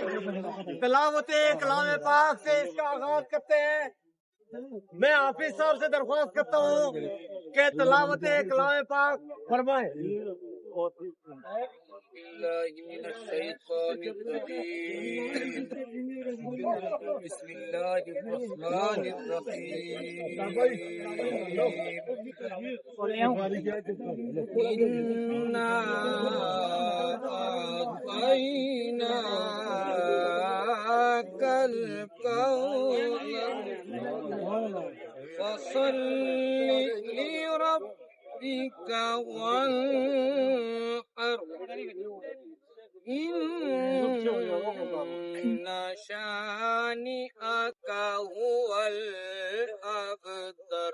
تلاوت کلام پاک سے اس کا آغاز کرتے ہیں۔ میں حافظ صاحب سے درخواست کرتا ہوں کہ تلاوت کلام پاک فرمائیں۔ بسم الله الرحمن الرحيم إنا أعطيناك الكوثر فصل لربك وانحر إن شانئك هو الأبتر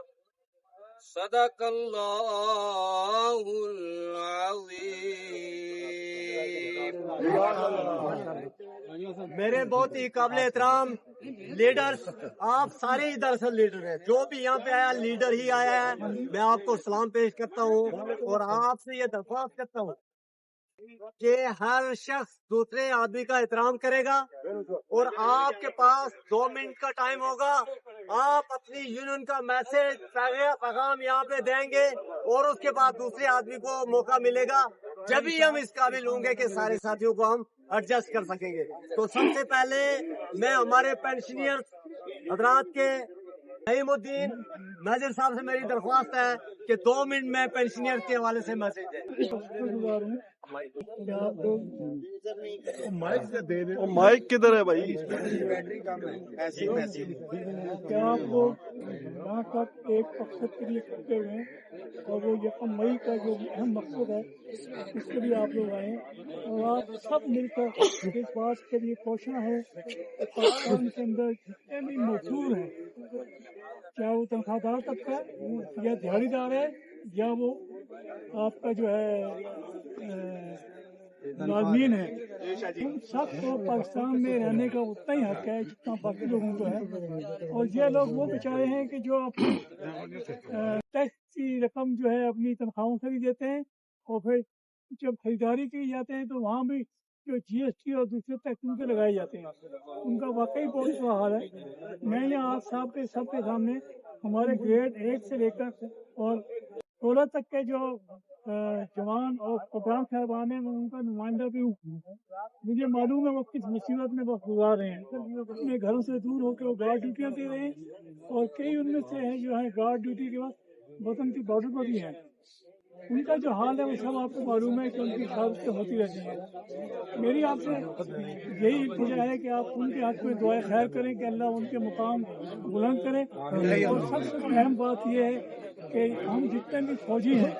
صدق الله العظيم۔ میرے بہت ہی قابل احترام لیڈرز، آپ سارے ہی دراصل لیڈر ہیں، جو بھی یہاں پہ آیا لیڈر ہی آیا ہے۔ میں آپ کو سلام پیش کرتا ہوں اور آپ سے یہ درخواست کرتا ہوں کہ ہر شخص دوسرے آدمی کا احترام کرے گا اور آپ کے پاس 2 منٹ کا ٹائم ہوگا۔ آپ اپنی یونین کا میسج پیغام یہاں پہ دیں گے اور اس کے بعد دوسرے آدمی کو موقع ملے گا، جبھی ہم اس قابل ہوں گے کہ سارے ساتھیوں کو ہم ایڈجسٹ کر سکیں گے۔ تو سب سے پہلے میں ہمارے پینشنر حضرات کے نعیم الدین ناظر صاحب سے میری درخواست ہے کہ 2 منٹ میں پینشنر کے حوالے سے میسج دیں۔ مائک کدھر ہے بھائی؟ کیا آپ لوگ یہاں تک ایک مقصد کے لیے کرتے ہوئے اور وہ 1 مئی کا جو اہم مقصد ہے اس کے لیے آپ لوگ آئے اور آپ سب مل کر اس بات کے لیے کوشاں ہے کہ پاکستان کے اندر جتنے بھی مزدور ہیں، چاہے وہ تنخواہ دار طبقہ یا دیہڑی دار ہے یا وہ آپ کا جو ہے ملازمین ہے، ان سب کو پاکستان میں رہنے کا اتنا ہی حق ہے جتنا باقی لوگوں کو ہے۔ اور یہ لوگ وہ بیچارے ہیں کہ جو اپنی ٹیکس کی رقم جو ہے اپنی تنخواہوں سے بھی دیتے ہیں اور پھر جب خریداری کی جاتے ہیں تو وہاں بھی جو جی ایس ٹی اور دوسرے ٹیکس ان کے لگائے جاتے ہیں، ان کا واقعی بہت برا حال ہے۔ میں یہاں آپ صاحب کے سب کے سامنے ہمارے گریڈ 1 سے لے کر اور 16 تک کے جو جوان اور پروگرام صاحبان ہیں میں ان کا نمائندہ بھی ہوں۔ مجھے معلوم ہے وہ کس مصیبت میں وقت گزار رہے ہیں، اپنے گھروں سے دور ہو کے وہ گارڈ ڈیوٹیاں دے رہے ہیں اور کئی ان میں سے ہیں جو ہیں گارڈ ڈیوٹی کے وقت وطن کی بارڈر پر بھی ہیں۔ ان کا جو حال ہے وہ سب آپ کو معلوم ہے کہ ان کی حفاظتیں ہوتی رہتی ہیں۔ میری آپ سے یہی التجا ہے کہ آپ ان کے حق میں دعائیں خیر کریں کہ اللہ ان کے مقام بلند کرے۔ اور سب سے اہم بات یہ ہے کہ ہم جتنے بھی فوجی ہیں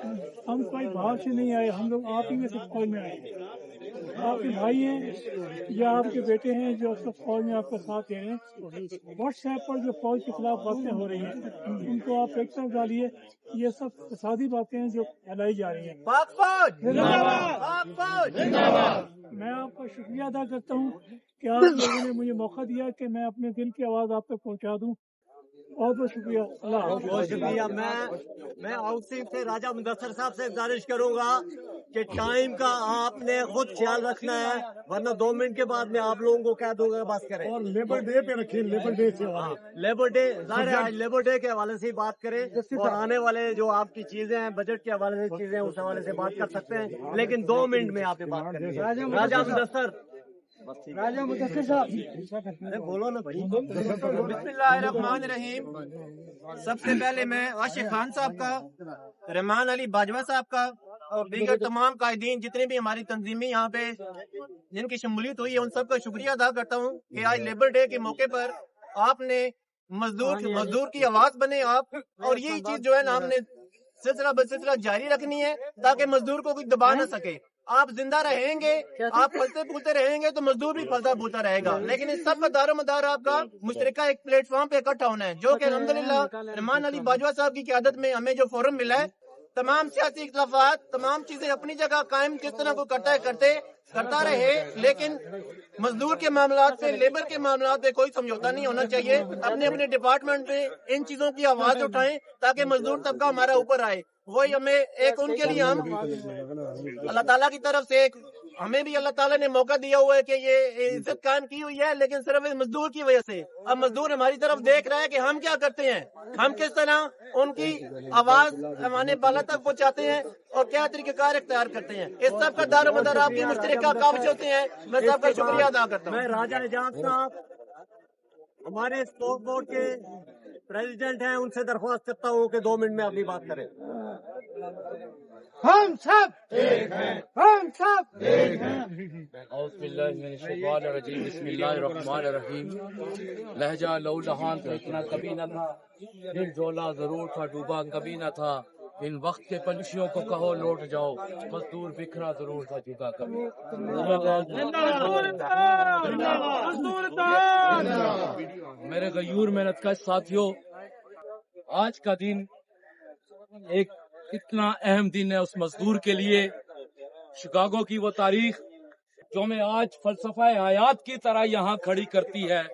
ہم کوئی باہر سے نہیں آئے، ہم لوگ آپ ہی میں سے فوج میں آئے۔ آپ کے بھائی ہیں یا آپ کے بیٹے ہیں جو سب فوج میں آپ کا ساتھ دے رہے ہیں۔ واٹس ایپ پر جو فوج کے خلاف باتیں ہو رہی ہیں ان کو آپ ایک طرف ڈالیے، یہ سب فسادی باتیں ہیں جو پھیلائی جا رہی ہیں۔ پاک فوج زندہ باد! پاک فوج زندہ باد! میں آپ کا شکریہ ادا کرتا ہوں کہ آپ لوگوں نے مجھے موقع دیا کہ میں اپنے دل کی آواز آپ تک پہنچا دوں۔ بہت بہت شکریہ۔ اللہ حافظ۔ بہت شکریہ۔ میں ہاؤسنگ سے راجہ مدثر صاحب سے گزارش کروں گا کہ ٹائم کا آپ نے خود خیال رکھنا ہے، ورنہ 2 منٹ کے بعد میں آپ لوگوں کو کہہ دوں گا بس کریں۔ اور لیبر ڈے پہ رکھیے، لیبر ڈے سے لیبر ڈے ظاہر ہے آج لیبر ڈے کے حوالے سے ہی بات کریں اور آنے والے جو آپ کی چیزیں ہیں بجٹ کے حوالے سے چیزیں اس حوالے سے بات کر سکتے ہیں، لیکن 2 منٹ میں آپ نے بات کریں۔ راجہ مدثر صاحب بولو نا بھائی۔ بسم اللہ الرحمن الرحیم۔ سب سے پہلے میں عاشق خان صاحب کا، رحمان علی باجوہ صاحب کا اور دیگر تمام قائدین جتنے بھی ہماری تنظیمی یہاں پہ جن کی شمولیت ہوئی ہے ان سب کا شکریہ ادا کرتا ہوں کہ آج لیبر ڈے کے موقع پر آپ نے مزدور کی آواز بنے آپ، اور یہی چیز جو ہے نا ہم نے سلسلہ بسلسلہ جاری رکھنی ہے تاکہ مزدور کو کوئی دبا نہ سکے۔ آپ زندہ رہیں گے، آپ پھلتے پھولتے رہیں گے تو مزدور بھی پھلتا پھولتا رہے گا، لیکن اس سب کا دار و مدار آپ کا مشترکہ ایک پلیٹ فارم پہ اکٹھا ہونا ہے، جو کہ الحمدللہ رحمان علی باجوہ صاحب کی قیادت میں ہمیں جو فورم ملا ہے، تمام سیاسی اختلافات، تمام چیزیں اپنی جگہ قائم کس طرح کو کرتا رہے، لیکن مزدور کے معاملات سے، لیبر کے معاملات پہ کوئی سمجھوتا نہیں ہونا چاہیے۔ اپنے اپنے ڈپارٹمنٹ میں ان چیزوں کی آواز اٹھائیں تاکہ مزدور طبقہ ہمارا اوپر آئے۔ وہی ہمیں ایک ان کے لیے ہم اللہ تعالیٰ کی طرف سے ایک हमें भी अल्लाह ताला ने मौका दिया हुआ है कि ये इज्जत कायम की हुई है, लेकिन सिर्फ इस मजदूर की वजह से। अब मजदूर हमारी तरफ देख रहा है कि हम क्या करते हैं, हम किस तरह उनकी आवाज हमारे बाला तक पहुंचाते हैं और क्या तरीक़ेकार इख्तियार करते हैं। इस सब का दारो मदार आपकी मुश्तरका कावज होते हैं। मैं सबका शुक्रिया अदा करता हूँ। मैं राजा एजाज साहब हमारे स्पोर्ट बोर्ड के प्रेसिडेंट हैं, उनसे दरख्वास्त करता हूँ कि 2 मिनट में अपनी बात करें। हम सब एक हैं, हम सब बिस्मिल्लाहिर्रहमानिर्रहीम। लहजा लौलहान तो इतना कभी न था, दिल झोला जरूर था, डूबा कभी न था। इन वक्त के पंछियों को कहो लौट जाओ, मजदूर बिखरा जरूर था, जुदा कभी। मेरे गयूर मेहनत का साथियों, आज का दिन एक इतना अहम दिन है उस मजदूर के लिए। शिकागो की वो तारीख जो हमें आज फलसफा हयात की तरह यहाँ खड़ी करती है,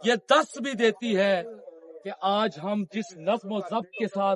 ये दस भी देती है कि आज हम जिस नज़्म व ज़ब्त के साथ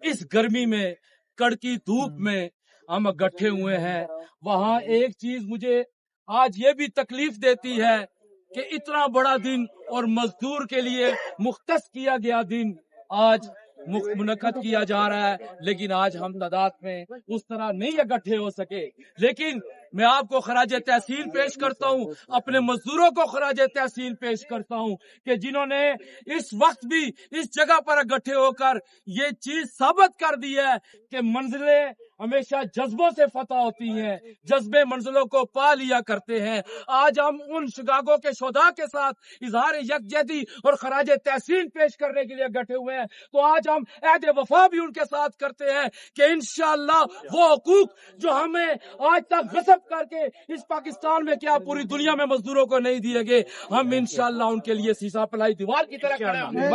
इस गर्मी में, कड़की धूप में हम इकट्ठे हुए हैं, वहाँ एक चीज मुझे आज ये भी तकलीफ देती है कि इतना बड़ा दिन और मजदूर के लिए मुख्तस किया गया दिन आज मुनक्कद किया जा रहा है, लेकिन आज हम तादाद में उस तरह नहीं इकट्ठे हो सके। लेकिन मैं आपको खराज तहसीन पेश करता हूँ, अपने मजदूरों को खराज तहसीन पेश करता हूँ कि जिन्होंने इस वक्त भी इस जगह पर इकट्ठे होकर ये चीज साबित कर दी है कि मंजिलें हमेशा जज्बों से फतह होती हैं, जज्बे मंजिलों को पा लिया करते हैं। आज हम उन शिकागो के शोधा के साथ इजहार यकजहती और खराज तहसीन पेश करने के लिए इकट्ठे हुए हैं। तो आज हम अहद वफा भी उनके साथ करते हैं कि इंशाअल्लाह वो हुकूक जो हमें आज तक गसब करके इस पाकिस्तान में क्या पूरी दुनिया में मजदूरों को नहीं दिए गए, हम इंशाअल्लाह उनके लिए सीसा पलाई दीवार की तरह खड़े होंगे।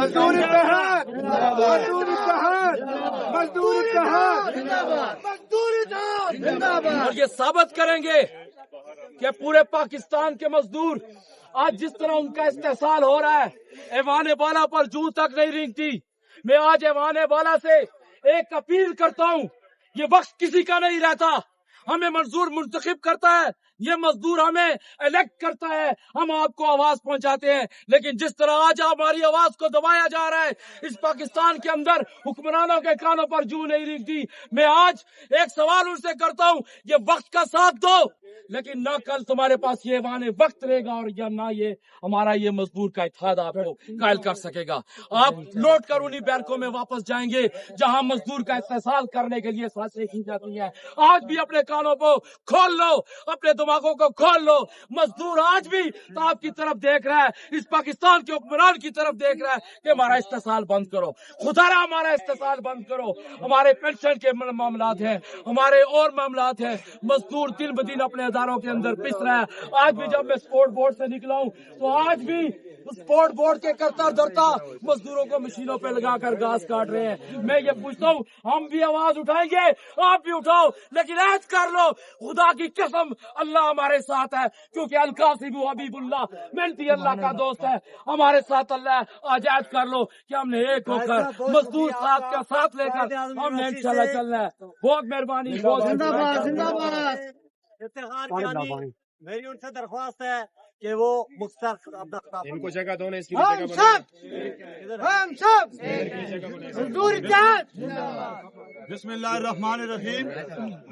और ये साबित करेंगे कि पूरे पाकिस्तान के मजदूर आज जिस तरह उनका इस्तेहसाल हो रहा है, ऐवान बाला पर जूं तक नहीं रेंगती। मैं आज ऐवान बाला से एक अपील करता हूँ, ये वक्त किसी का नहीं रहता, हमें मजदूर मुंतखब करता है, ये मजदूर हमें इलेक्ट करता है, हम आपको आवाज पहुंचाते हैं। लेकिन जिस तरह आज हमारी आवाज को दबाया जा रहा है, इस पाकिस्तान के अंदर हुक्मरानों के कानों पर जूं नहीं रेंगती। मैं आज एक सवाल उनसे करता हूं, ये वक्त का साथ दो, लेकिन ना कल तुम्हारे पास ये वाने वक्त रहेगा और या ना ये हमारा ये मजदूर का इत्तेहाद आपको कायल कर सकेगा। आप लौट कर उन्हीं बैंकों में वापस जाएंगे जहां मजदूर का इस्तेहसाल करने के लिए साजिशें की जाती हैं। आज भी अपने कानों को खोल लो, अपने दिमागों को खोल लो। मजदूर आज भी तो आपकी तरफ देख रहा है, इस पाकिस्तान के हुक्मरान की तरफ देख रहा है कि हमारा इस्तेहसाल बंद करो, खुदारा हमारा इस्तेहसाल बंद करो। हमारे पेंशन के मामलात हैं, हमारे और मामलात हैं। मजदूर दिन ब दिन अपने अदारों के अंदर पिस रहा है। आज भी जब मैं स्पोर्ट बोर्ड से निकला हूँ तो आज भी स्पोर्ट बोर्ड के करता धरता मजदूरों को मशीनों पे लगाकर घास काट रहे हैं। मैं ये पूछता हूँ, हम भी आवाज उठाएंगे, आप भी उठाओ, लेकिन ऐद कर लो, खुदा की कसम अल्लाह हमारे साथ है, क्योंकि अल-कासिम हबीबुल्लाह मेहनती अल्लाह का दोस्त है, हमारे साथ अल्लाह। आज ऐद कर लो कि हमने एक होकर मजदूर साथ का साथ लेकर हमने इंशाल्लाह चलना है। बहुत मेहरबानी, बहुत जिंदाबाद जिंदाबाद। इफ्तिखार जानी मेरी उनसे दरख्वास्त है कि वो मुख्तर अपना इनको जगह दो ना, इसकी हम सब मजदूर इत्तेहाद। बिस्मिल्लाहिर्रहमानिर्रहीम।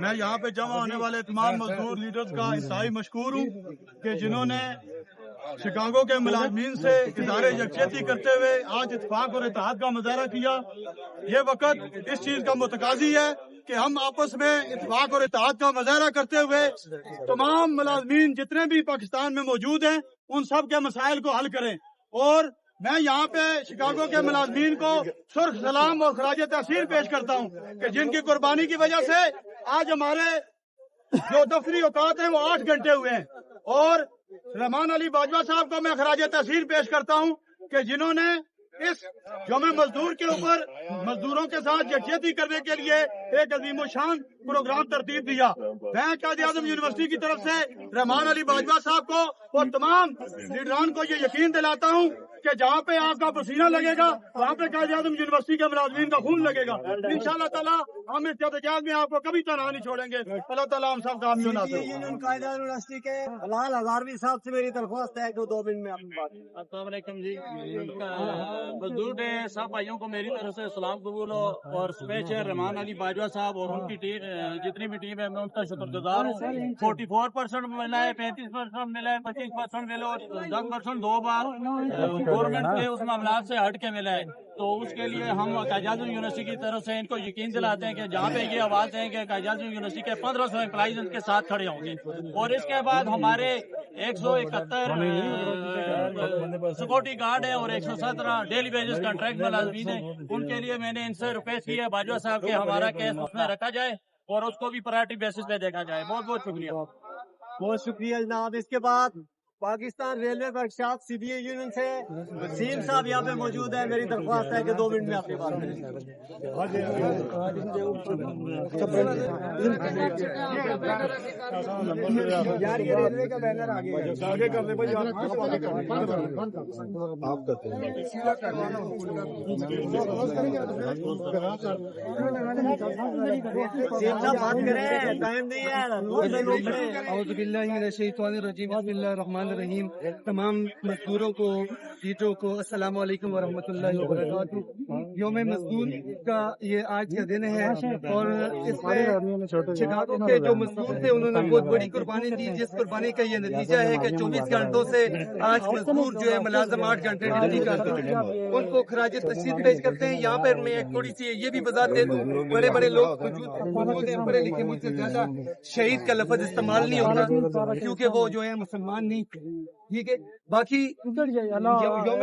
मैं यहाँ पे जमा होने वाले तमाम मजदूर लीडर्स का इंतहाई मशकूर हूँ कि जिन्होंने शिकागो के मुलाजमीन से इज़हार यकजहती करते हुए आज इत्तेफाक और इत्तेहाद का मुजाहरा किया। ये वक्त इस चीज का मुतकाजी है कि हम आपस में इत्तेफाक और इत्तेहाद का मुजाहरा करते हुए तमाम मुलाजमीन जितने भी पाकिस्तान में मौजूद हैं उन सब के मसाइल को हल करें। और मैं यहाँ पे शिकागो के मुलाजमीन को सुर्ख सलाम और खराज तहसीन पेश करता हूँ कि जिनकी कुर्बानी की वजह से आज हमारे जो दफ्तरी औकात हैं वो 8 घंटे हुए हैं। और रहमान अली बाजवा साहब को मैं खराज तहसीन पेश करता हूँ कि जिन्होंने इस यौम मजदूर के ऊपर मजदूरों के साथ यकजहती करने के लिए एक अजीम शान प्रोग्राम तरतीब दिया। मैं कायद-ए-आज़म यूनिवर्सिटी की तरफ से रहमान अली बाजवा साहब को और तमाम लीडरान को ये यकीन दिलाता हूँ کہ جہاں پہ آپ کا پسینہ لگے گا وہاں پہ قائد اعظم یونیورسٹی کے ملازمین کا خون لگے گا. انشاءاللہ تعالیٰ ہم اس جدوجہد میں آپ کو کبھی تنہا نہیں چھوڑیں گے. اللہ تعالیٰ ہم سب کامیاب بناتے ہیں. یونین قائد یونیورسٹی کے بلال ہزاروی صاحب سے میری درخواست ہے کہ 2 منٹ میں اپنی بات. السلام علیکم جی. مزدور ڈے سب بھائیوں کو میری طرف سے سلام قبول ہو, اور اسپیشل رحمان علی باجوہ صاحب اور ان کی ٹیم جتنی بھی ٹیم ہے میں ان کا شکر گزار ہوں. 44% ملا ہے, 35% ملا ہے, 25% ملا اور 10% 2 بار گورنمنٹ کے اس معاملات سے ہٹ کے ملا ہے. تو اس کے لیے ہم قائد اعظم یونیورسٹی کی طرف سے ان کو یقین دلاتے ہیں کہ جہاں پہ یہ آواز ہے کہ قائد اعظم یونیورسٹی کے 1500 امپلائیز ان کے ساتھ کھڑے ہوں گے. اور اس کے بعد ہمارے 171 سیکورٹی گارڈ ہیں اور 117 ڈیلی ویجز کانٹریکٹ ملازمین ہیں. ان کے لیے میں نے ان سے ریکویسٹ کی ہے باجوہ صاحب کہ ہمارا کیس اس میں رکھا جائے اور اس کو بھی پرائرٹی بیسس پہ دیکھا جائے. بہت بہت شکریہ. بہت شکریہ جناب. اس کے بعد Pakistan railway workshop CBA union سے وسیم صاحب یہاں پہ موجود ہے. میری درخواست ہے کہ 2 منٹ میں آپ کی بات کریں. یار یہ ریلوے کا بینر آگے کر دیں بھائی. وسیم صاحب بات کریں, ٹائم نہیں ہے. اعوذ باللہ من الشیطان الرجیم. بسم اللہ الرحمن الرحیم. تمام مزدوروں کو, لیڈروں کو السلام علیکم ورحمۃ اللہ وبرکاتہ. یوم مزدور کا یہ آج کا دن ہے اور اس میں شکاگو کے جو مزدور تھے انہوں نے بہت بڑی قربانی دی, جس قربانی کا یہ نتیجہ ہے کہ 24 گھنٹوں سے آج مزدور جو ہے ملازم 8 گھنٹے ڈیوٹی کرتے ہیں. ان کو خراج تحسین پیش کرتے ہیں. یہاں پر میں ایک تھوڑی سی یہ بھی وضاحت دے دوں, بڑے بڑے لوگ موجود ہیں, پڑھے لکھے مجھ سے زیادہ, شہید کا لفظ استعمال نہیں ہوتا کیونکہ وہ جو ہے مسلمان نہیں. ٹھیک ہے. باقی یوم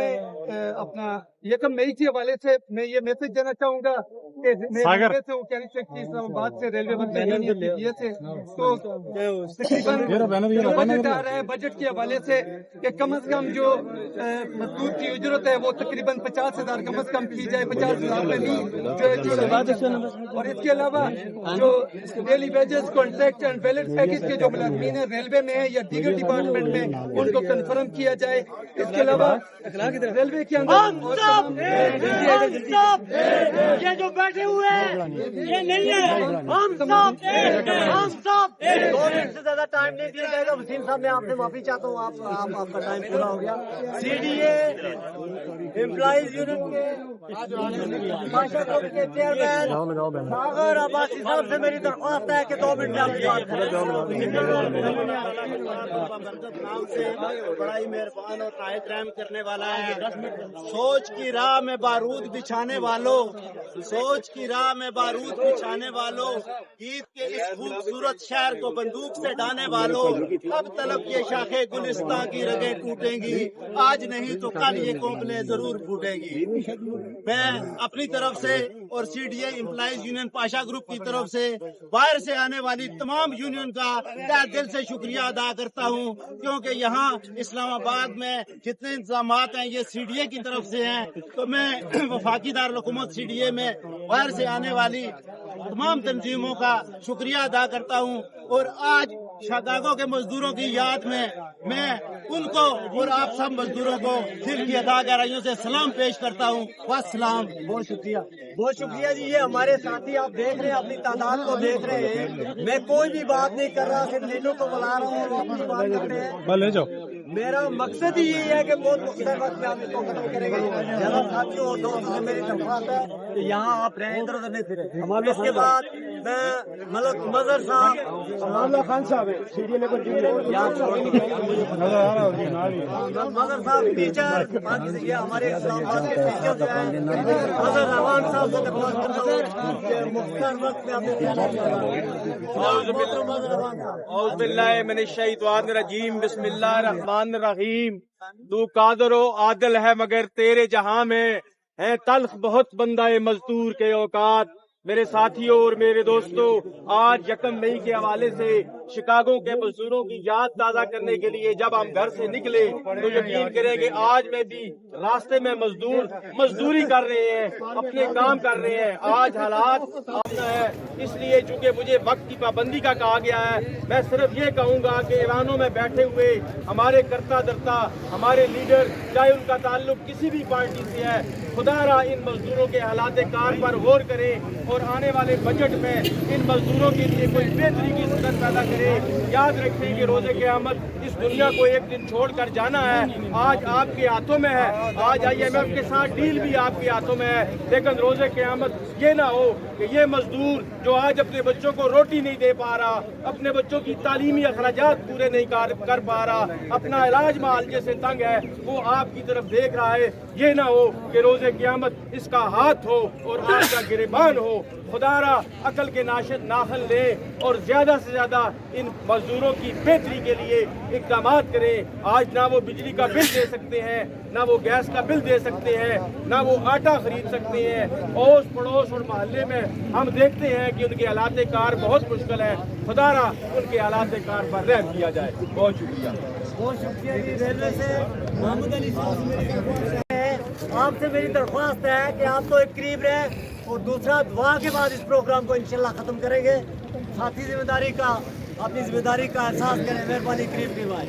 اپنا یکم مئی کے حوالے سے میں یہ میسج دینا چاہوں گا کہ میں اسلام آباد سے ریلوے بجٹ آ رہا ہے. بجٹ کے حوالے سے کہ کم از کم جو مزدور کی اجرت ہے وہ تقریباً 50,000 کم از کم کی جائے. 50,000 میں نہیں. اور اس کے علاوہ جو daily wages contract and valid package کے جو ملازمین ہیں ریلوے میں ہیں یا دیگر ڈپارٹمنٹ میں ان کو کنفرم کیا جائے. اس کے علاوہ ریلوے کے اندر یہ جو بیٹھے ہوئے ہیں یہ نہیں ہے. ہم سب 2 منٹ سے زیادہ ٹائم نہیں دیا جائے گا. وسیم صاحب میں آپ سے معافی چاہتا ہوں, آپ کا ٹائم پورا ہو گیا. CDA امپلائیز یونین کے بادشاہ گروپ کے چیئرمین ساغر عباسی صاحب سے میری درخواست ہے کہ 2 منٹ میں آپ کی بات کریں. بڑا ہی مہربان اور نہایت رحم کرنے والا ہے. سوچ کی راہ میں بارود بچھانے والوں, سوچ کی راہ میں بارود بچھانے والوں, عید کے اس خوبصورت شہر کو بندوق سے ڈانے والوں, اب تلک یہ شاخیں گلستان کی رگیں ٹوٹیں گی, آج نہیں تو کل یہ کوپلیں ضرور پھوٹیں گی. میں اپنی طرف سے اور CDA employees union Pasha group کی طرف سے باہر سے آنے والی تمام یونین کا تہہ دل سے شکریہ ادا کرتا ہوں, کیونکہ یہاں اسلام آباد میں جتنے انتظامات ہیں یہ CDA کی طرف سے ہیں. تو میں وفاقی دارالحکومت CDA میں باہر سے آنے والی تمام تنظیموں کا شکریہ ادا کرتا ہوں. اور آج شکاگو کے مزدوروں کی یاد میں ان کو اور آپ سب مزدوروں کو دل کی ادا گہرائیوں سے سلام پیش کرتا ہوں. والسلام. بہت شکریہ, بہت شکریہ جی. یہ ہمارے ساتھی آپ دیکھ رہے ہیں, اپنی تعداد کو دیکھ رہے ہیں. میں کوئی بھی بات نہیں کر رہا, صرف لیڈروں کو بلا رہا ہوں اور اپنی بات کر رہے ہیں. میرا مقصد ہی یہی ہے کہ بہت مختصر وقت میں آپ اس کو ختم کریں گے. جناب ساتھیوں اور دوستوں سے میری درخواست ہے کہ یہاں آپ رہیں, ادھر ادھر نہیں پھریں. اس کے بعد میں ملک مظہر صاحب خان صاحب مظہر صاحب ٹیچر, یہ ہمارے اسلام آباد کے ٹیچر جو ہیں, مظہر رحمان صاحب سے درخواست کرتا ہوں کہ مختصر وقت میں اعوذ باللہ من الشیطان الرجیم. بسم اللہ الرحمن الرحیم. تو قادر و عادل ہے مگر تیرے جہاں میں ہے تلخ بہت بندہ مزدور کے اوقات. میرے ساتھیوں اور میرے دوستوں, آج یکم مئی کے حوالے سے शिकागो के मजदूरों की याद ताज़ा करने के लिए जब हम घर से निकले तो यकीन करेंगे आज में भी रास्ते में मजदूर मजदूरी कर रहे हैं, अपने काम कर रहे हैं। आज हालात अपना है, इसलिए चूंकि मुझे वक्त की पाबंदी का कहा गया है, मैं सिर्फ ये कहूँगा कि ईरानों में बैठे हुए हमारे करता धरता हमारे लीडर, चाहे उनका ताल्लुक किसी भी पार्टी से है, खुदारा इन मजदूरों के हालात कार पर गौर करें और आने वाले बजट में इन मजदूरों के लिए कोई बेहतरी की सूरत पैदा करें। याद रखें कि रोज़े क़यामत इस दुनिया को एक दिन छोड़कर जाना है, आज आपके हाथों में है, आज IMF के साथ डील भी आपके हाथों में है, लेकिन रोज़े क़यामत ये ना हो कि ये मजदूर जो आज अपने बच्चों को रोटी नहीं दे पा रहा, अपने बच्चों की तालीमी अखराजात पूरे नहीं कर पा रहा, अपना इलाज माल जैसे तंग है, वो आपकी तरफ देख रहा है, ये ना हो कि रोज़े क़यामत इसका हाथ हो और आपका गिरबान हो। खुदारा अकल के नाखन ले और ज्यादा से ज्यादा इन मजदूरों की बेहतरी के लिए इक़दाम करें। आज ना वो बिजली का बिल दे सकते हैं, ना वो गैस का बिल दे सकते हैं, ना वो आटा खरीद सकते हैं। ओस पड़ोस और मोहल्ले में हम देखते हैं कि उनके हालात कार बहुत मुश्किल है। खुदारा उनके हालात कार पर रहम किया जाए। बहुत शुक्रिया। बहुत शुक्रिया जी। रेलवे से मोहम्मद अली साहब आपसे मेरी दरख्वास्त है कि आप तो एक करीब रहे और दूसरा दुआ के बाद इस प्रोग्राम को इंशाल्लाह ख़त्म करेंगे। साथी जिम्मेदारी का अपनी जिम्मेदारी का एहसास करें, मेहरबानी करीब करीब आए।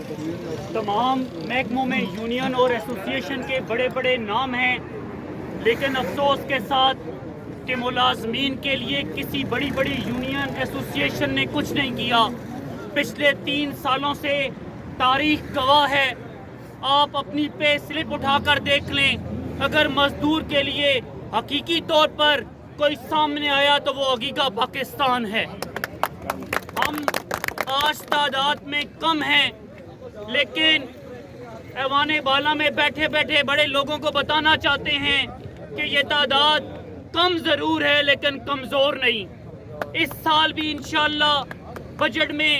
तमाम महकमों में यूनियन और एसोसिएशन के बड़े बड़े नाम हैं, लेकिन अफसोस के साथ कि मुलाजमीन के लिए किसी बड़ी बड़ी यूनियन एसोसिएशन ने कुछ नहीं किया। पिछले 3 सालों से तारीख गवाह है, आप अपनी पे स्लिप उठाकर देख लें, अगर मजदूर के लिए हकीकी तौर पर कोई सामने आया तो वो हकीका पाकिस्तान है। हम आज तादाद में कम हैं, लेकिन ऐवाने बाला में बैठे बैठे बड़े लोगों को बताना चाहते हैं कि ये तादाद कम ज़रूर है लेकिन कमज़ोर नहीं। इस साल भी इंशाअल्लाह बजट में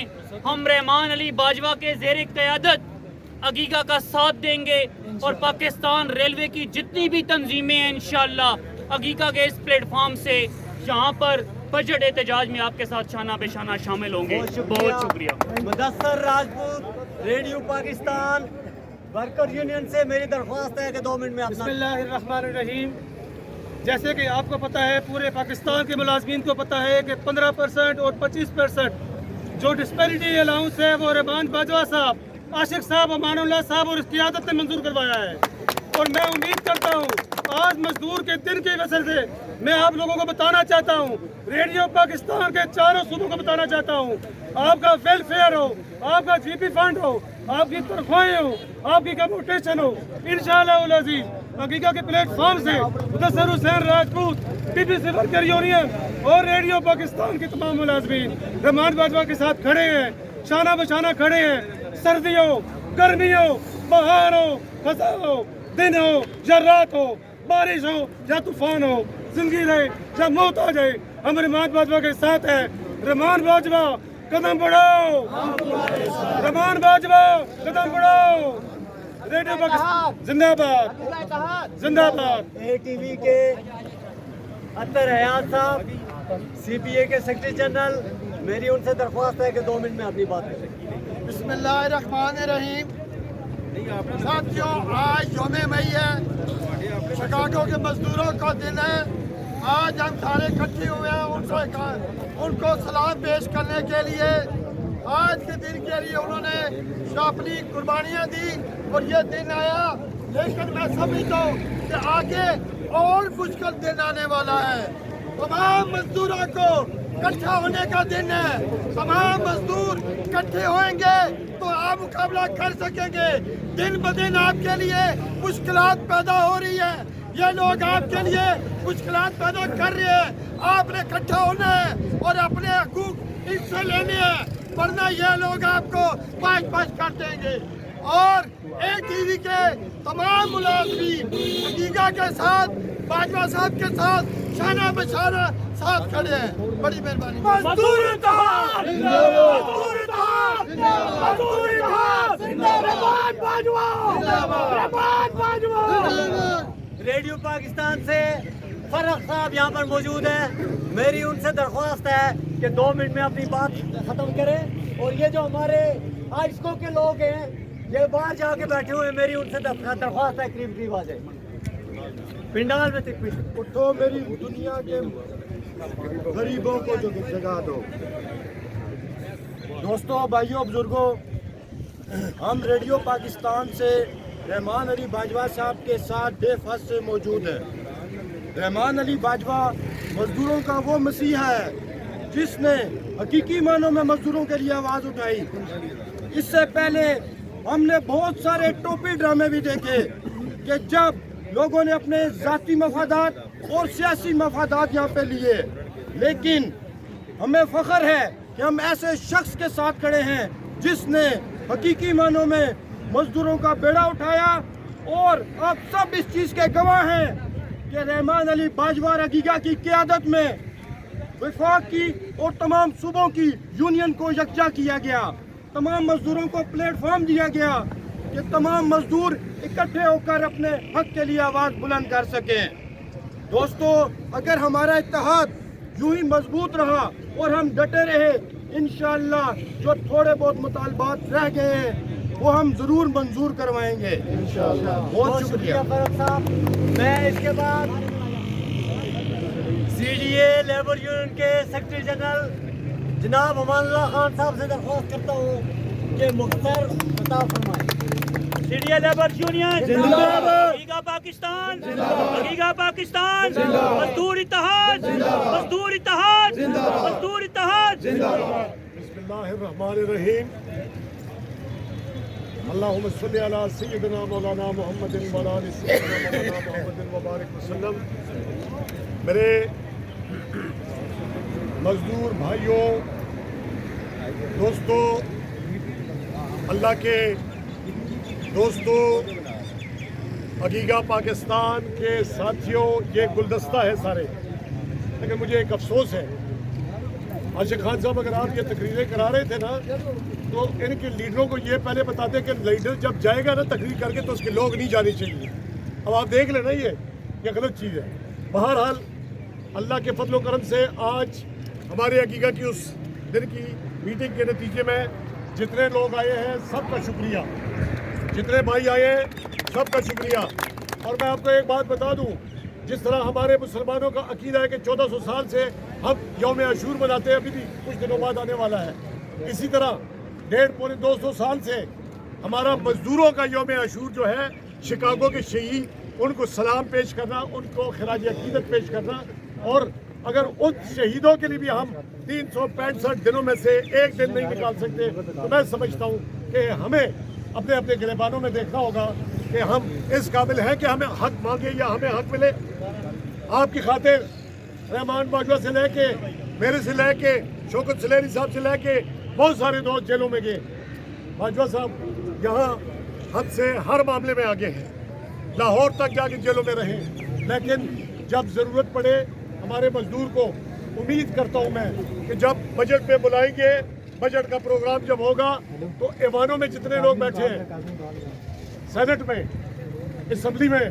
हम रहमान अली बाजवा के ज़ेर क़यादत अगीगा का साथ देंगे और पाकिस्तान रेलवे की जितनी भी तंजीमें हैं इंशाअल्लाह अगीगा के इस प्लेटफॉर्म से यहाँ पर बजट एहतजाज में आपके साथ शाना बेशाना शामिल होंगे। बहुत शुक्रिया। Mudassar Rajput, radio Pakistan worker union से मेरी दरख्वास्त है कि 2 मिनट में अपना। बिस्मिल्लाहिर्रहमानिर्रहीम। जैसे कि आपको पता है, पूरे पाकिस्तान के मुलाजमीन को पता है कि 15% और 25% जो डिस्पैरिटी अलाउंस है वो रहमान बाजवा साहब, आशिक साहब, अमानुल्लाह साहब और इसकी आदत ने मंजूर करवाया है। और मैं उम्मीद करता हूँ आज मजदूर के दिन की वजह से मैं आप लोगों को बताना चाहता हूँ, रेडियो पाकिस्तान के चारों सूबों को बताना चाहता हूँ, आपका वेलफेयर हो, आपका GP फंड हो, आपकी तनख्वाहें हो, आपकी कम्यूटेशन हो, इंशाअल्लाह उल अज़ीज़ हकीका के प्लेटफॉर्म से Mudassar Hussain Rajput, BBC worker union और रेडियो पाकिस्तान के तमाम मुलाजमीन रहमान बाजवा के साथ खड़े हैं, शाना बशाना खड़े हैं। सर्दी हो, गर्मी हो, बहार हो, खज़ां हो, दिन हो या रात हो, बारिश हो या तूफान हो, जिंदगी रहे या मौत आ जाए, हम रहमान बाजवा के साथ है। रहमान बाजवा कदम बढ़ाओ, रहमान बाजवा कदम बढ़ाओ। रेडियो पाकिस्तान जिंदाबाद, जिंदाबाद। ATV के अतर हयात साहब, CPA के सेक्रेटरी जनरल, मेरी उनसे दरख्वास्त है कि 2 मिनट में अपनी बात करें। बिस्मिल्लाहिर्रहमानिर्रहीम। साथियों, आज यौम मई है, शिकागो के मजदूरों का दिन है। आज हम सारे इकट्ठे हुए हैं उनको सलाम पेश करने के लिए। आज के दिन के लिए उन्होंने अपनी कुर्बानियाँ दी और ये दिन आया, लेकिन मैं समझता हूँ कि आगे और मुश्किल दिन आने वाला है। तमाम मजदूरों को इकट्ठा होने का दिन है। तमाम मजदूर इकट्ठे होंगे तो आप मुकाबला कर सकेंगे। दिन ब दिन आपके लिए मुश्किलात पैदा हो रही है, ये लोग आपके लिए मुश्किलात पैदा कर रहे हैं। आपने इकट्ठा होना है और अपने हकूक इससे लेने हैं, वरना ये लोग आपको पाश कर देंगे। और ATV के तमाम मुलाजमीन हकीका के साथ, बाजवा साहब के साथ शाना बशाना साथ खड़े हैं। बड़ी मेहरबानी। मजदूर इत्तेहाद जिंदाबाद, मजदूर इत्तेहाद जिंदाबाद, मजदूर इत्तेहाद जिंदाबाद, रहमान बाजवा जिंदाबाद, रहमान बाजवा। रेडियो पाकिस्तान से फरख साहब यहाँ पर मौजूद है। मेरी उनसे दरख्वास्त है कि 2 मिनट में अपनी बात खत्म करें اور یہ جو ہمارے آئسکو کے لوگ ہیں یہ باہر جا کے بیٹھے ہوئے ہیں، میری ان سے درخواست ہے قریب قریب آ جائے پنڈال میں تک اٹھو میری دنیا کے غریبوں کو جو جگہ دو. دوستوں، بھائیوں، بزرگوں، ہم ریڈیو پاکستان سے رحمان علی باجوہ صاحب کے ساتھ بے فاصلے سے موجود ہیں. رحمان علی باجوہ مزدوروں کا وہ مسیحا ہے جس نے حقیقی معنوں میں مزدوروں کے لیے آواز اٹھائی. اس سے پہلے ہم نے بہت سارے ٹوپی ڈرامے بھی دیکھے کہ جب لوگوں نے اپنے ذاتی مفادات اور سیاسی مفادات یہاں پہ لیے، لیکن ہمیں فخر ہے کہ ہم ایسے شخص کے ساتھ کھڑے ہیں جس نے حقیقی معنوں میں مزدوروں کا بیڑا اٹھایا. اور آپ سب اس چیز کے گواہ ہیں کہ رحمان علی باجوہ رگیگا کی قیادت میں وفاق کی اور تمام صوبوں کی یونین کو یکجا کیا گیا. تمام مزدوروں کو پلیٹ فارم دیا گیا کہ تمام مزدور اکٹھے ہو کر اپنے حق کے لیے آواز بلند کر سکیں. دوستو، اگر ہمارا اتحاد یوں ہی مضبوط رہا اور ہم ڈٹے رہے، انشاءاللہ جو تھوڑے بہت مطالبات رہ گئے ہیں وہ ہم ضرور منظور کروائیں گے انشاءاللہ. بہت شکریہ فاروق صاحب. میں اس کے بعد C D A labour union کے سیکرٹری جنرل جناب امان اللہ خان صاحب سے درخواست کرتا ہوں کہ مختصر خطاب فرمائیں. C D A labour union حقیقہ پاکستان، حقیقہ پاکستان، مزدور اتحاد، مزدور اتحاد، مزدور اتحاد. بسم اللہ الرحمن الرحیم. اللہم صلی علی سیدنا مولانا محمد وعلی آل سیدنا مولانا محمد وبارک وسلم. میرے مزدور بھائیوں، دوستوں، اللہ کے دوستوں، حقیقہ پاکستان کے ساتھیوں، یہ گلدستہ ہے سارے. لیکن مجھے ایک افسوس ہے، عاشق خان صاحب اگر آپ یہ تقریریں کرا رہے تھے نا تو ان کے لیڈروں کو یہ پہلے بتاتے کہ لیڈر جب جائے گا نا تقریر کر کے تو اس کے لوگ نہیں جانے چاہیے. اب آپ دیکھ لیں نا یہ غلط چیز ہے. بہرحال اللہ کے فضل و کرم سے آج ہمارے حقیقہ کی اس دن کی میٹنگ کے نتیجے میں جتنے لوگ آئے ہیں سب کا شکریہ، جتنے بھائی آئے ہیں سب کا شکریہ. اور میں آپ کو ایک بات بتا دوں، جس طرح ہمارے مسلمانوں کا عقیدہ ہے کہ 1400 سال سے ہم یوم عاشور مناتے ہیں، ابھی بھی کچھ دنوں بعد آنے والا ہے، اسی طرح 150-200 سال سے ہمارا مزدوروں کا یوم عاشور جو ہے، شکاگو کے شہید، ان کو سلام پیش کرنا، ان کو خراج عقیدت پیش کرنا. اور اگر ان شہیدوں کے لیے بھی ہم 365 دنوں میں سے ایک دن نہیں نکال سکتے تو میں سمجھتا ہوں کہ ہمیں اپنے اپنے گریبانوں میں دیکھنا ہوگا کہ ہم اس قابل ہیں کہ ہمیں حق مانگے یا ہمیں حق ملے. آپ کی خاطر رحمان باجوہ سے لے کے، میرے سے لے کے، شوکت سلیری صاحب سے لے کے بہت سارے دوست جیلوں میں گئے. باجوہ صاحب یہاں حد سے ہر معاملے میں آگے ہیں، لاہور تک جا کے جیلوں میں رہے. لیکن جب ضرورت پڑے ہمارے مزدور کو، امید کرتا ہوں میں کہ جب بجٹ پہ بلائیں گے، بجٹ کا پروگرام جب ہوگا تو ایوانوں میں جتنے لوگ بیٹھے ہیں، سینٹ میں، اسمبلی میں،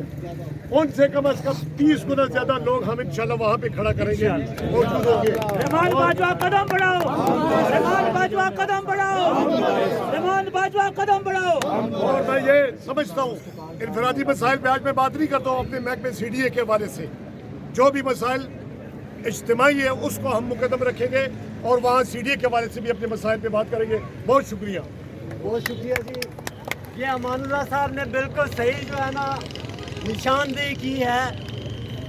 ان سے کم از کم 30 گنا زیادہ لوگ ہم انشاءاللہ وہاں پہ کھڑا کریں گے، موجود ہوں گے. رحمان باجوہ قدم بڑھاؤ، رحمان باجوہ قدم بڑھاؤ، رحمان باجوہ قدم بڑھاؤ. اور میں یہ سمجھتا ہوں انفرادی مسائل پہ آج میں بات نہیں کرتا ہوں، اپنے محکمے سی ڈی اے کے حوالے سے جو بھی مسائل اجتماعی ہے اس کو ہم مقدم رکھیں گے اور وہاں سی ڈی اے کے حوالے سے بھی اپنے مسائل پہ بات کریں گے. بہت شکریہ. بہت شکریہ جی. یہ امان اللہ صاحب نے بالکل صحیح جو ہے نا نشاندہی کی ہے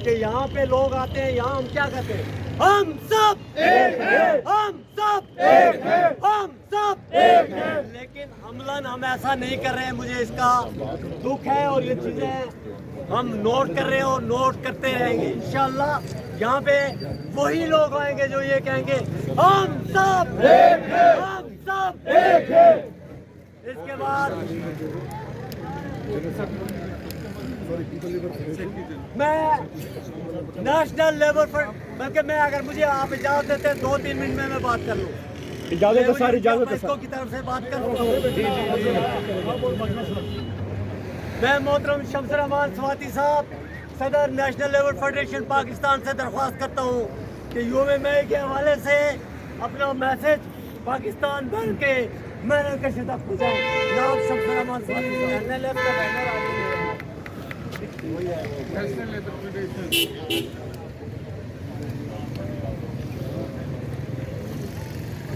کہ یہاں پہ لوگ آتے ہیں، یہاں ہم کیا کہتے ہیں، ہم سب ایک ہیں، ہم سب ایک ہیں، ہم سب ایک ہیں. لیکن عملاً ہم ایسا نہیں کر رہے ہیں، مجھے اس کا دکھ ہے اور یہ چیزیں ہم نوٹ کر رہے ہیں اور نوٹ کرتے رہیں گے. انشاءاللہ یہاں پہ وہی لوگ آئیں گے جو یہ کہیں گے ہم سب ایک ہیں، ہم سب ایک ہیں. اس کے بعد میں نیشنل لیبر فرنٹ، بلکہ میں اگر مجھے آپ اجازت دیتے ہیں 2-3 منٹ میں بات کر لوں. اجازت ہے ساری اجازت ہے کی طرف سے بات کر لوں. میں محترم شمس الرحمان سواتی صاحب، صدر نیشنل لیبر فیڈریشن پاکستان سے درخواست کرتا ہوں کہ یوم مئی کے حوالے سے اپنا میسج पाकिस्तान बन के मैंने कैसे तक पहुँचाऊँ। या आप सब सलामान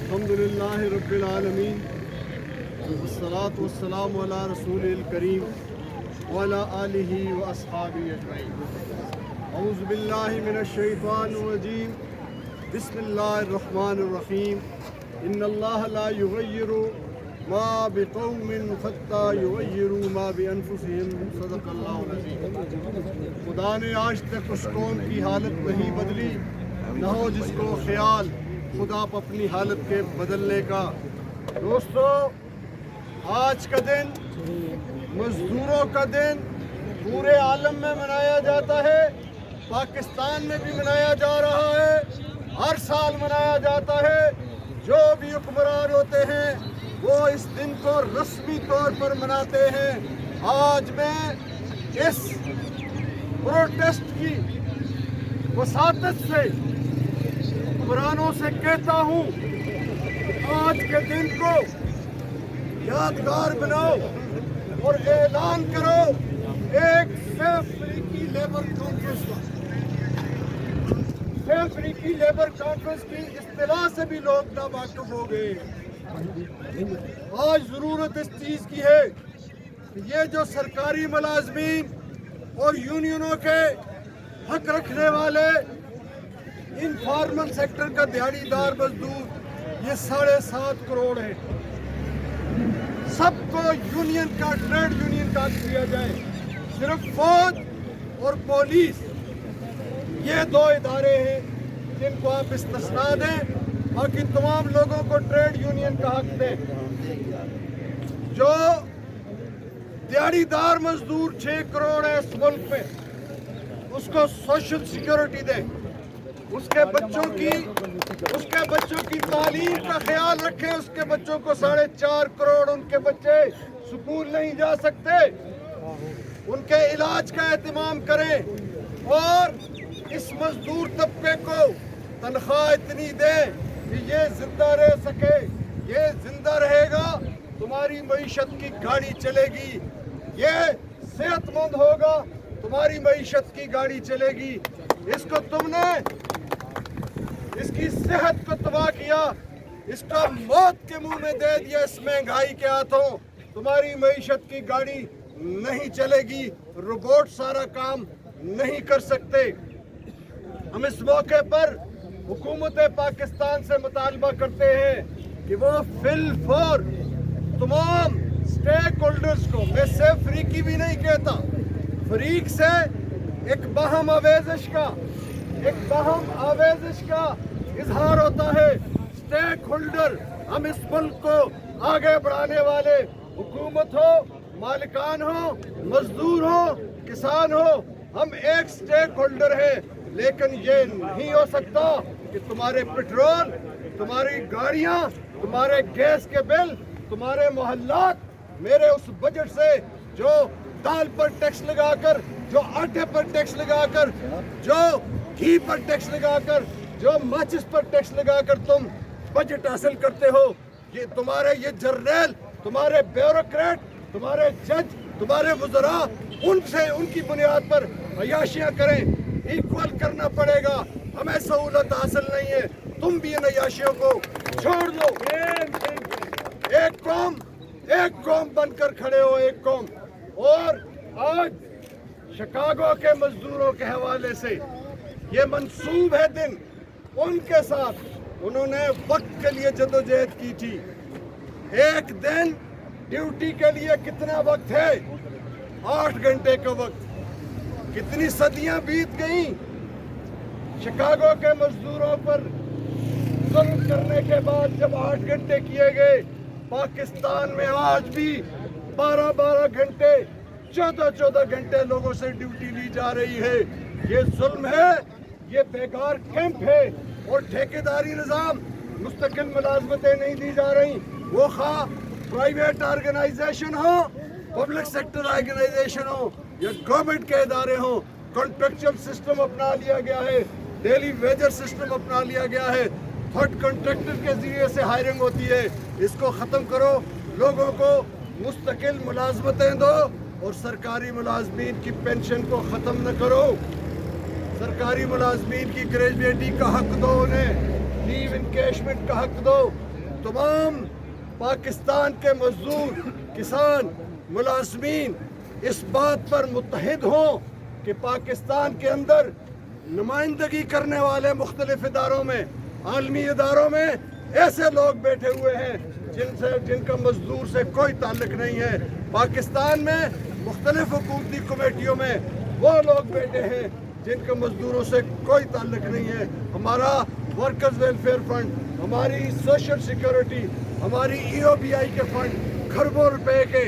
अल्हम्दुलिल्लाह रब्बिल आलमीन वस्सलातु वस्सलामु अला रसूलिल करीम व अला आलिहि व अस्हाबिहि अजमईन। औज़ु बिल्लाहि मिनश शैतानिर रजीम। बिस्मिल्लाहिर रहमानिर रहीम। इन्नल्लाह ला युगय्यिरु मा बिक़ौमिन हत्ता युगय्यिरु मा बिअनफुसिहिम। सदक़ल्लाहुल अज़ीम। खुदा ने आज तक उस कौम की हालत नहीं बदली, न हो जिसको ख्याल खुदा अपनी हालत के बदलने का। दोस्तों, आज का दिन मजदूरों का दिन पूरे आलम में मनाया जाता है। पाकिस्तान में भी मनाया जा रहा है, हर साल मनाया जाता है। जो भी हुक्मरान होते हैं वो इस दिन को रस्मी तौर पर मनाते हैं। आज मैं इस प्रोटेस्ट की वसातत से हुक्मरानों से कहता हूँ, आज के दिन को यादगार बनाओ और ऐलान करो एक सेफ अफ्रीकी लेबर कॉन्फ्रेंस का। सेफ अफ्रीकी लेबर कॉन्फ्रेंस की इस्तिलाह से भी लोग नावाकिफ हो गए। आज जरूरत इस चीज की है कि ये जो सरकारी मुलाजमीन और यूनियनों के हक रखने वाले इनफॉर्मल सेक्टर का दिहाड़ीदार मजदूर, ये 7.5 करोड़ है, सबको यूनियन का, ट्रेड यूनियन का दिया जाए। सिर्फ फौज और पुलिस ये 2 इदारे हैं जिनको आप इस्तिस्ना दें, बाकी तमाम लोगों को ट्रेड यूनियन का हक दें। जो दिहाड़ीदार मजदूर 6 करोड़ है इस मुल्क में, उसको सोशल सिक्योरिटी दें। उसके बच्चों की तालीम का ख्याल रखें। उसके बच्चों को 4.5 करोड़ उनके बच्चे स्कूल नहीं जा सकते, उनके इलाज का एहतमाम करें और इस मजदूर तबके को तनख्वाह इतनी दें कि ये जिंदा रह सके। ये जिंदा रहेगा, तुम्हारी मईशत की गाड़ी चलेगी। ये सेहतमंद होगा, तुम्हारी मईशत की गाड़ी चलेगी। इसको तुमने इसकी सेहत को तबाह किया, इसका मौत के मुंह में दे दिया इस महंगाई के हाथों। तुम्हारी मईशत की गाड़ी नहीं चलेगी, रोबोट सारा काम नहीं कर सकते। हम इस मौके पर हुकूमत पाकिस्तान से मुतालबा करते हैं कि वो फिल-फौर तमाम स्टेक होल्डर्स को, मैं सिर्फ फरीकी भी नहीं कहता, फरीक से एक बाहम आवेज़िश का इजहार होता है। स्टेक होल्डर, हम इस मुल्क को आगे बढ़ाने वाले, हुकूमत हो, मालिकान हो, मजदूर हो, किसान हो, हम एक स्टेक होल्डर है। लेकिन ये नहीं हो सकता कि तुम्हारे पेट्रोल, तुम्हारी गाड़ियां, तुम्हारे गैस के बिल, तुम्हारे मोहल्लात मेरे उस बजट से जो दाल पर टैक्स लगाकर, जो आटे पर टैक्स लगाकर, जो घी पर टैक्स लगाकर, जो माचिस पर टैक्स लगाकर तुम बजट हासिल करते हो, ये तुम्हारे ये जर्नल, तुम्हारे ब्यूरोक्रेट, तुम्हारे जज, तुम्हारे वज़रा, उनसे उनकी बुनियाद पर अयाशियां करें। इक्वल करना पड़ेगा, हमें सहूलत हासिल नहीं है। तुम भी इन अयाशियों को छोड़ दो। एक कौम बनकर खड़े हो, एक कौम। और आज शिकागो के मजदूरों के हवाले से ये मंसूब है दिन, उनके साथ उन्होंने वक्त के लिए जदोजहद की थी। एक दिन ड्यूटी के लिए कितना वक्त है? 8 घंटे का वक्त। कितनी सदियां बीत गई शिकागो के मजदूरों पर जुल्म करने के बाद, जब 8 घंटे किए गए। पाकिस्तान में आज भी 12-12 घंटे, 14-14 घंटे लोगों से ड्यूटी ली जा रही है। ये जुल्म है, ये बेकार कैंप है। और ठेकेदारी निज़ाम, मुस्तकिल मुलाजमतें नहीं दी जा रही, वो खा प्राइवेट ऑर्गेनाइजेशन हो, पब्लिक सेक्टर ऑर्गेनाइजेशन हो या गवर्नमेंट के इदारे हो। कॉन्ट्रेक्चुअल सिस्टम अपना लिया गया है, डेली वेजर सिस्टम अपना लिया गया है। थर्ड कॉन्ट्रैक्टर के जरिए से हायरिंग होती है, इसको ख़त्म करो। लोगों को मुस्तकिल मुलाजमतें दो और सरकारी मुलाजमीन की पेंशन को ख़त्म न करो। सरकारी मुलाजमीन की ग्रेजुएटी का हक दो, उन्हें लीव इनकैशमेंट का हक दो। तमाम पाकिस्तान के मजदूर, किसान, मुलाजमीन इस बात पर मुत्तहिद हों कि पाकिस्तान के अंदर नुमाइंदगी करने वाले मुख्तलिफ इदारों में, आलमी इदारों में ऐसे लोग बैठे हुए हैं जिनका मजदूर से कोई ताल्लुक नहीं है। पाकिस्तान में मुख्तलिफ हुकूमती कमेटियों में वो लोग बैठे हैं जिनका मजदूरों से कोई ताल्लुक नहीं है। हमारा वर्कर्स वेलफेयर फंड, हमारी सोशल सिक्योरिटी, हमारी EOBI के फंड खरबों रुपए के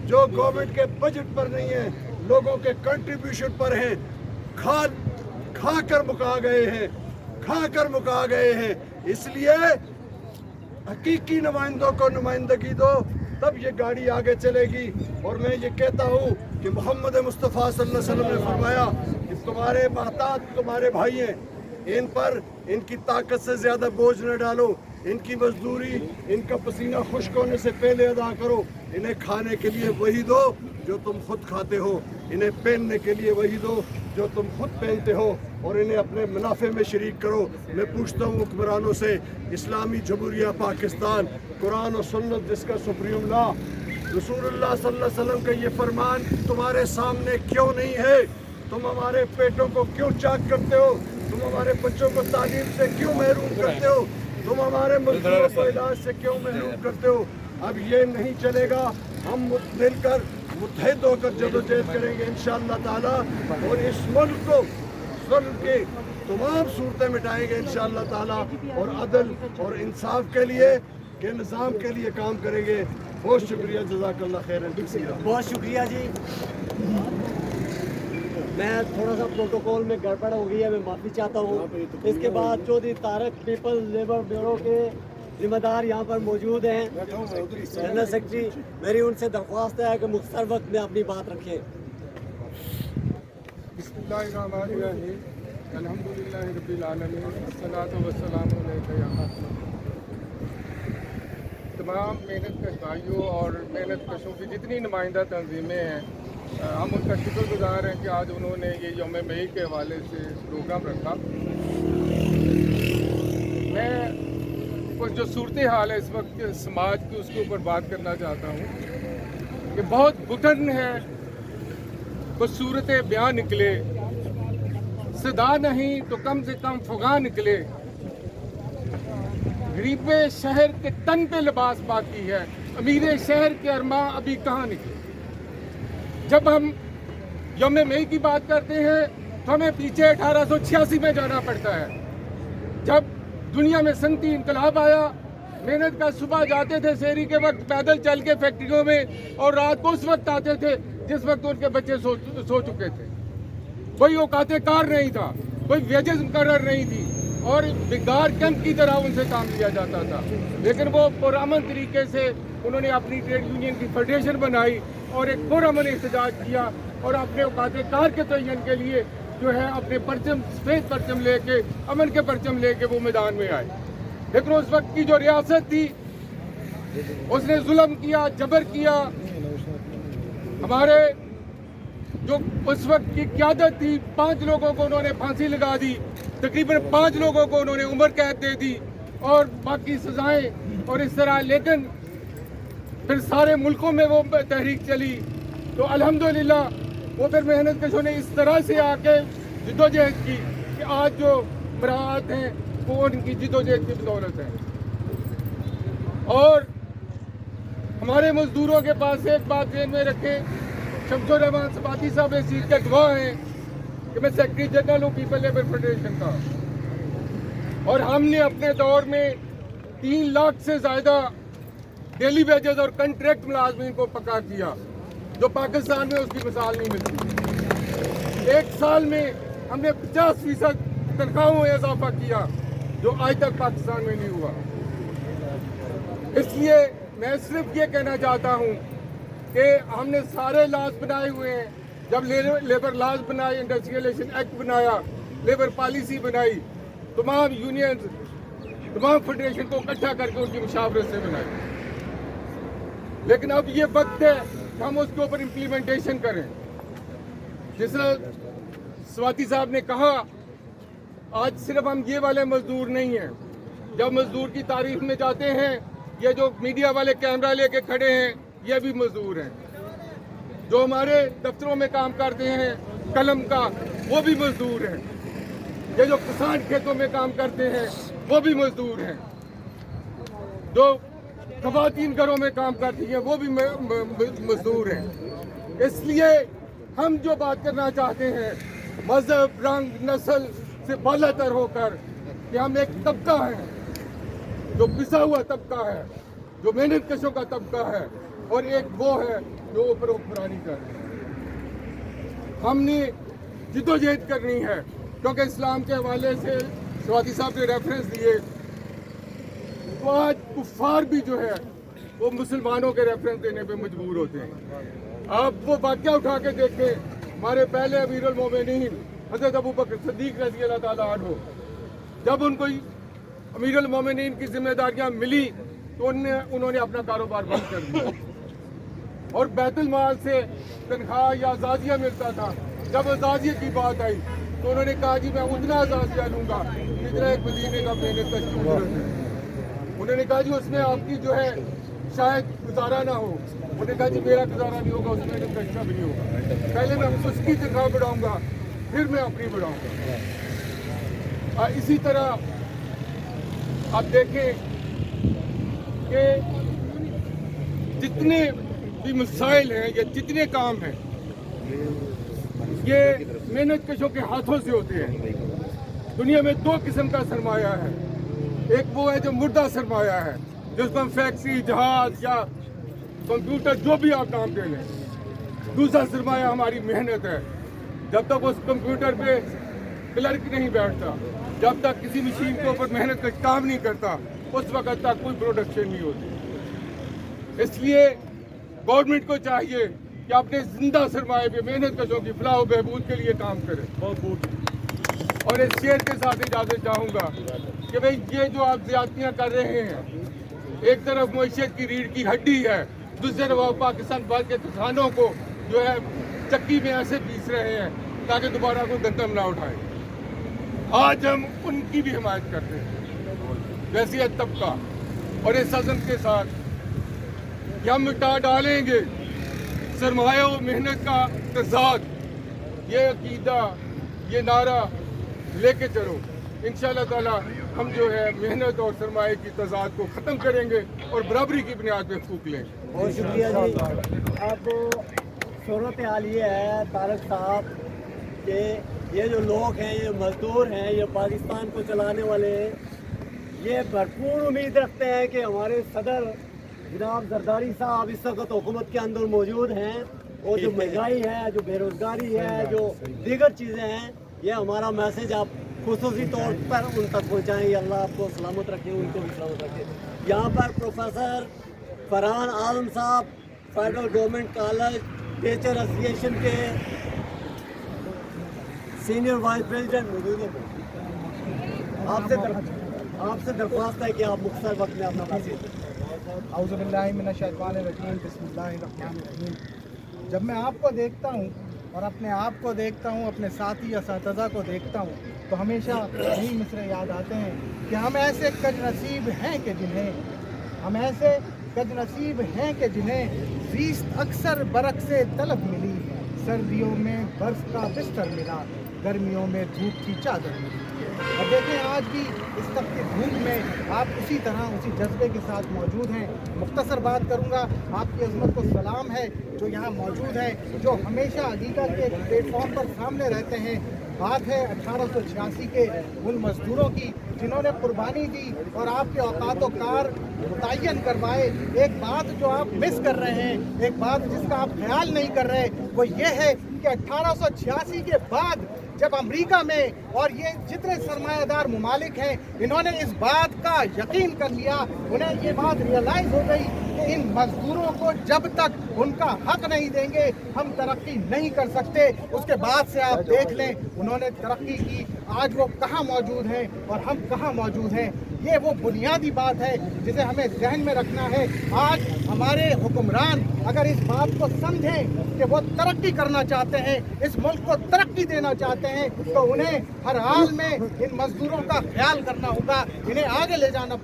जो गवर्नमेंट के बजट पर नहीं है, लोगों के कंट्रीब्यूशन पर हैं, खा कर मुका गए हैं। इसलिए हकीकी नुमाइंदों को नुमाइंदगी दो, तब ये गाड़ी आगे चलेगी। और मैं ये कहता हूँ कि मोहम्मद मुस्तफ़ा सल्लल्लाहु अलैहि वसल्लम ने फरमाया कि तुम्हारे महताज तुम्हारे भाई हैं, इन पर इनकी ताकत से ज़्यादा बोझ न डालो, इनकी मजदूरी, इनका पसीना खुश्क होने से पहले अदा करो। इन्हें खाने के लिए वही दो जो तुम खुद खाते हो, इन्हें पहनने के लिए वही दो जो तुम खुद पहनते हो, और इन्हें अपने मुनाफे में शरीक करो। मैं पूछता हूँ हुक्मरानों से, इस्लामी जमहूरिया पाकिस्तान, कुरान और सुन्नत जिसका सुप्रीम लॉ, रसूलुल्लाह सल्लल्लाहु अलैहि वसल्लम का ये फरमान तुम्हारे सामने क्यों नहीं है? तुम हमारे पेटों को क्यों चाक करते हो? तुम हमारे बच्चों को तालीम से क्यों महरूम करते हो? तुम हमारे मजदूरों को इलाज से क्यों महरूम करते हो? अब ये नहीं चलेगा। हम मिलकर मुत्तहिद होकर जदोजहद करेंगे इंशाअल्लाह ताला, और इस मुल्क को जुल्म के तमाम सूरतें मिटाएंगे इंशाअल्लाह ताला, और अदल और इंसाफ के लिए के निज़ाम के लिए काम करेंगे। बहुत शुक्रिया, जज़ाकल्लाह खैरन कसीरा। बहुत शुक्रिया जी। मैं थोड़ा सा प्रोटोकॉल में गड़बड़ हो गई है, मैं माफ़ी चाहता हूँ। इसके बाद Chaudhry Tariq people labour bureau के जिम्मेदार यहाँ पर मौजूद हैं, जनरल सेक्रेटरी। मेरी उनसे दरख्वास्त है कि मुख्तर वक्त में अपनी बात रखें। तमाम मेहनत कश भाइयों और मेहनत कशों की जितनी नुमाइंदा तंजीमें हैं, हम उनका शुक्रगुजार हैं कि आज उन्होंने ये यौम मई के हवाले से प्रोग्राम रखा। मैं कुछ जो सूरत हाल है इस वक्त समाज की, उसके ऊपर बात करना चाहता हूँ कि बहुत घुटन है, कुछ सूरतें बयान निकले, सदा नहीं तो कम से कम फुगा निकले। गरीबे शहर के तन पे लिबास बाकी है, अमीरे शहर के अरमा अभी कहाँ निकले। जब हम यौम मई की बात करते हैं तो हमें पीछे 1886 में जाना पड़ता है, जब दुनिया में सनती इनकलाब आया। मेहनत का सुबह जाते थे शहरी के वक्त पैदल चल के फैक्ट्रियों में, और रात को उस वक्त आते थे जिस वक्त उनके बच्चे सो चुके थे। कोई औकात कार नहीं था, कोई वेजेस मुकर्रर नहीं थी, और बेकार कैंप की तरह उनसे काम लिया जाता था। लेकिन वो पुरअमन तरीके से उन्होंने अपनी ट्रेड यूनियन की फेडरेशन बनाई और एक पुरअमन एहतजाज किया, और अपने औकात कार के तयन के लिए जो है अपने परचम, सफेद परचम लेके, अमन के परचम लेके वो मैदान में आए। लेकिन उस वक्त की जो रियासत थी उसने जुल्म किया, जबर किया। हमारे जो उस वक्त की क़यादत थी, 5 लोगों को उन्होंने फांसी लगा दी, तकरीबन 5 लोगों को उन्होंने उम्र कैद दे दी और बाकी सजाएं और इस तरह। लेकिन फिर सारे मुल्कों में वो तहरीक चली, तो अल्हम्दुलिल्लाह वो फिर मेहनत कशों ने इस तरह से आके जिद्दोजहद की कि आज जो बरात हैं वो उनकी जिद्दोजहद की बदौलत है। और हमारे मजदूरों के पास एक बात ध्यान में रखें, शमसुर रहमान सबाती साहब इस चीज़ के गवाह हैं कि मैं सेक्रेटरी जनरल हूँ पीपल लेबर फेडरेशन का, और हमने अपने दौर में 3 लाख से ज़्यादा डेली वेजेस और कंट्रैक्ट मुलाजमीन को पक्का किया, जो पाकिस्तान में उसकी मिसाल नहीं मिलती। एक साल में हमने 50% तनख्वाहों में इजाफा किया, जो आज तक पाकिस्तान में नहीं हुआ। इसलिए मैं सिर्फ ये कहना चाहता हूँ कि हमने सारे लॉज बनाए हुए हैं। जब लेबर लॉज बनाए, इंडस्ट्रियलाइजेशन एक्ट बनाया, लेबर पॉलिसी बनाई, तमाम यूनियंस तमाम फेडरेशन को इकट्ठा करके उनकी मुशावरत से बनाए। लेकिन अब ये वक्त है कि हम उसके ऊपर इम्प्लीमेंटेशन करें। जिस तरह स्वाति साहब ने कहा, आज सिर्फ हम ये वाले मजदूर नहीं हैं। जब मजदूर की तारीफ में जाते हैं, ये जो मीडिया वाले कैमरा लेके खड़े हैं, ये भी मजदूर हैं। जो हमारे दफ्तरों में काम करते हैं कलम का, वो भी मजदूर हैं। ये जो किसान खेतों में काम करते हैं, वो भी मजदूर हैं। जो खवातीन घरों में काम करती हैं, वो भी मजदूर हैं। इसलिए हम जो बात करना चाहते हैं, मजहब, रंग, नस्ल से बालातर होकर, कि हम एक तबका है जो पिसा हुआ तबका है, जो मेहनत कशों का तबका है, और एक वो है जो ऊपर हुक्मरानी कर रहे हैं। हमने जिद्दोजहद करनी है, क्योंकि इस्लाम के हवाले से स्वाति साहब ने रेफरेंस दिए, तो आज कुफ्फार भी जो है वो मुसलमानों के रेफरेंस देने पे मजबूर होते हैं। आप वो वाक़या उठा के देखें, हमारे पहले अमीरुल मोमिनीन हज़रत अबू बकर सिद्दीक़ रज़ी अल्लाह ताला अन्हु, जब उनको अमीरुल मोमिनीन की जिम्मेदारियां मिली तो उन्होंने अपना कारोबार बंद कर दिया और बैतुल माल से तनख्वाह या अज़ाज़िया मिलता था। जब अज़ाज़िया की बात आई तो उन्होंने कहा जी मैं उतना अज़ाज़िया लूँगा जितना एक महीने का मेहनत का जरूरत है। उन्होंने कहा जी उसमें आपकी जो है शायद गुजारा ना हो। उन्होंने कहा जी मेरा गुजारा नहीं होगा, उसमें मेहनत का अच्छा भी नहीं होगा। पहले मैं उसकी तनख्वाह बढ़ाऊँगा, फिर मैं अपनी बढ़ाऊँगा। इसी तरह आप देखें कि जितने भी मसाइल हैं या जितने काम हैं, ये मेहनत कशों के हाथों से होते हैं। दुनिया में दो किस्म का सरमाया है। एक वो है जो मुर्दा सरमाया है, जिसमें फैक्ट्री, जहाज या कंप्यूटर, जो भी आप नाम दे लें। दूसरा सरमाया हमारी मेहनत है। जब तक उस कंप्यूटर पे क्लर्क नहीं बैठता, जब तक किसी मशीन के ऊपर मेहनत का काम नहीं करता, उस वक्त तक कोई प्रोडक्शन नहीं होती। इसलिए गवर्नमेंट को चाहिए कि अपने जिंदा सरमाए पे मेहनत कशों की फलाह बहबूद के लिए काम करे। और इस शेर के साथ इजाजत चाहूँगा कि भाई ये जो आप ज्यादतियाँ कर रहे हैं, एक तरफ मईशत की रीढ़ की हड्डी है, दूसरी तरफ पाकिस्तान भर के किसानों को जो है चक्की में ऐसे पीस रहे हैं ताकि दोबारा कोई गंदम ना उठाए। आज हम उनकी भी हिमायत करते हैं, वैसे तबका, और इस अज़म के साथ कि हम मिटा डालेंगे सरमाया और मेहनत का तज़ाद। ये अकीदा, ये नारा लेके चलो। इंशाअल्लाह ताला हम जो है मेहनत और सरमाए की तज़ाद को ख़त्म करेंगे और बराबरी की बुनियाद पे हुकूक लें। बहुत शुक्रिया जी। अब सूरत हाल ये है तारक साहब कि ये जो लोग हैं, ये मजदूर हैं, ये पाकिस्तान को चलाने वाले हैं, ये भरपूर उम्मीद रखते हैं कि हमारे सदर जनाब जरदारी साहब इस वक्त हुकूमत के अंदर मौजूद हैं, और जो महंगाई है, जो बेरोजगारी है, जो दीगर चीज़ें हैं, ये हमारा मैसेज आप खुसूसी तौर पर उन तक पहुँचाएँगे। अल्लाह आपको सलामत रखे, उनको भी सलामत रखे। यहाँ पर प्रोफेसर फरहान आलम साहब federal government college teacher association के सीनियर वाइस प्रेसिडेंट मौजूद हैं। आपसे दरख्वास्त है कि आप मुख्तसर वक्त में अपना मैसेज। जब मैं आपको देखता हूँ और अपने आप को देखता हूँ, अपने साथी असातिज़ा को देखता हूँ, तो हमेशा यही मिसरे याद आते हैं कि हम ऐसे कजनसीब हैं कि जिन्हें ज़ीस्त अक्सर बरक से तलब मिली। सर्दियों में बर्फ़ का बिस्तर मिला, गर्मियों में धूप की चादर मिली। और देखें आज भी इस तपती धूप में आप उसी तरह उसी जज्बे के साथ मौजूद हैं। मुख्तसर बात करूंगा, आपकी अज़मत को सलाम है जो यहाँ मौजूद है, जो हमेशा हकीकत के प्लेटफॉर्म पर सामने रहते हैं। बात है 1886 के उन मजदूरों की जिन्होंने कुर्बानी दी और आपके औकात कार मुतय्यन करवाए। एक बात जो आप मिस कर रहे हैं, एक बात जिसका आप ख्याल नहीं कर रहे, वो ये है कि 1886 के बाद जब अमेरिका में और ये जितने सरमायादार मुमालिक हैं, इन्होंने इस बात का यकीन कर लिया, उन्हें ये बात रियलाइज़ हो गई कि इन मजदूरों को जब तक उनका हक नहीं देंगे हम तरक्की नहीं कर सकते। उसके बाद से आप देख लें उन्होंने तरक्की की, आज वो कहाँ मौजूद हैं और हम कहाँ मौजूद हैं। ये वो बुनियादी बात है जिसे हमें ज़हन में रखना है। आज हमारे हुक्मरान अगर इस बात को समझें कि वो तरक्की करना चाहते हैं, इस मुल्क को तरक्की देना चाहते हैं, तो उन्हें हर हाल में इन मजदूरों का ख्याल करना होगा, इन्हें आगे ले जाना